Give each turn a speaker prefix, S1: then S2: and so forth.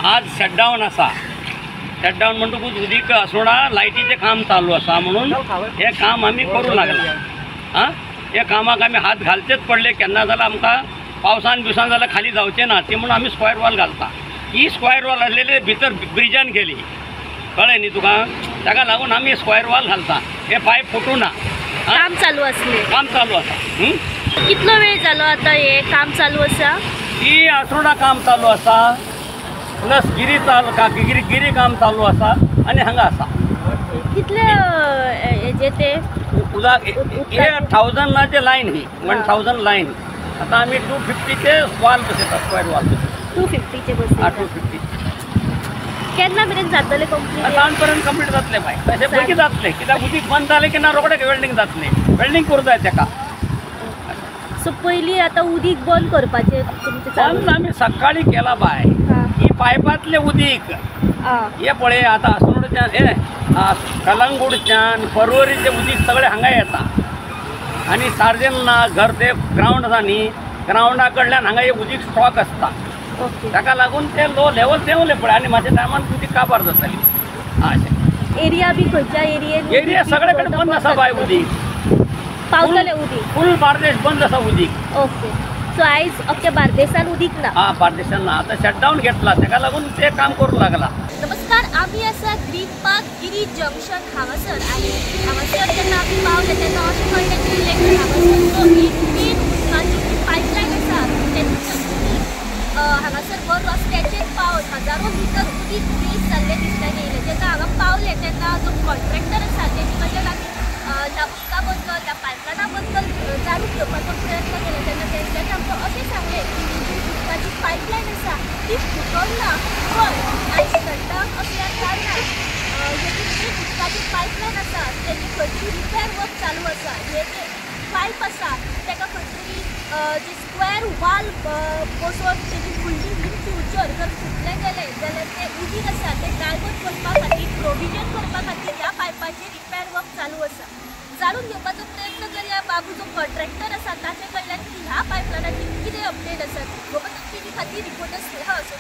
S1: आज शटडाऊन असा शटडाऊन म्हणटकूच उदीक आसोडा लायटीचे काम चालू असा म्हणून हे काम आम्ही करू लागला। हां हे कामाक आम्ही हात घालचेच पडले केन्ना जाल्यार आमकां पावसान बिवसान जाल्यार खाली जावचें ना ती म्हणून आम्ही स्क्वायर वॉल घालता। ही स्क्वायर वॉल आसलेली भितर ब्रिजान गेली कळ्ळें न्ही तुका ताका लागून आमी स्क्वायर वॉल घालता। हे पायप फुटू ना।
S2: काम चालू असले
S1: काम चालू आसा।
S2: कितलो वेळ जालो आता हे काम चालू असा?
S1: ही आसोडा काम चालू असा प्लस गिरी गिरी काम चालू असा आणि हांगा असा
S2: कितले हेजे ते
S1: उदाक हे 1000 लायन ही 1000 लायन आता आम्ही 250चे वॉल बसयता स्क्वायर वॉल
S2: 250चे बस
S1: 250
S2: केन्ना मेरेन जातले कंप्लीट?
S1: आतापर्यंत कंप्लीट जातले बाय तशें पयली जातले कित्याक उदीक बंद जालें की ना रोखडें वेल्डिंग जातलें वेल्डिंग करूं जाय ताका।
S2: सो पयली आता उदीक बंद करपाचें तुमचें चालू?
S1: बंद आमी सकाळी केला बाय ही पायपातले उदीक हे पळय आता आसनोडच्यान हे कलंगूटच्यान पर्वरीचे उदीक सगळे हांगा येता आनी सार्जेन घर ते ग्रावंड आसा न्ही ग्रावंडा कडल्यान हांगा हे उदीक स्टॉक आसता ताका लागून ते लो लेवल देंवले पळय आनी मातशे टायमान उदीक काबार जाताली। अशें
S2: एरिया बी खंयच्या एरियेन
S1: एरिया सगळे कडेन बंद आसा बाय उदीक
S2: पावतले उदीक
S1: फूल बार्देश बंद आसा उदीक।
S2: ओके सो आयज अख्ख्या बार्देसान उदीक ना?
S1: हां बार्देशान ना आता शटडाऊन घेतला ताका लागून ते काम करूं लागला।
S2: नमस्कार आम्ही आसा ग्रीन पार्क गिरी जंक्शन हांगासर आनी हांगासर जेन्ना आमी पावले तेन्ना अशें कळ्ळें की हांगासर जो एक मेन पायपलायन आसा तेतून हांगासर वर रस्त्याचेर पावत हजारो लिटर उदीक वेस्ट जाल्लें दिसतालें येयलें। जेन्ना हांगा पावले तेन्ना जो कॉन्ट्रॅक्टर आसा तेजे कडल्यान आमी ह्या उदका बद्दल ह्या पायपलायना बद्दल जाणून घेवपाचो प्रयत्न केलो तेन्ना तेंच्यांनी आमकां अशें सांगलें की जी उदकाची पायपलायन आसा ती फुटोना पण आयज शटडाऊन असल्या कारणान जी उदकाची पायपलायन आसा तेजी खंयतरी रिपेर वर्क चालू आसा। हे जे पायप आसा ताका खंयतरी जे स्क्वेअर वॉल बसोवन तेजी फुडली इन फ्युचर जर फुटलें गेलें जाल्यार ते उदीक आसा ते डायवर्ट करपा खातीर प्रोविजन करपा खातीर ह्या पायपाचेर रिपेर वर्क चालू आसा। जाणून घेवपाचो प्रयत्न करया बाबू जो कॉन्ट्रॅक्टर आसा ताचे कडल्यान की ह्या पायपलायनाची कितें अपडेट आसा। गोपन टीव्ही खातीर रिपोर्टर स्नेहा असो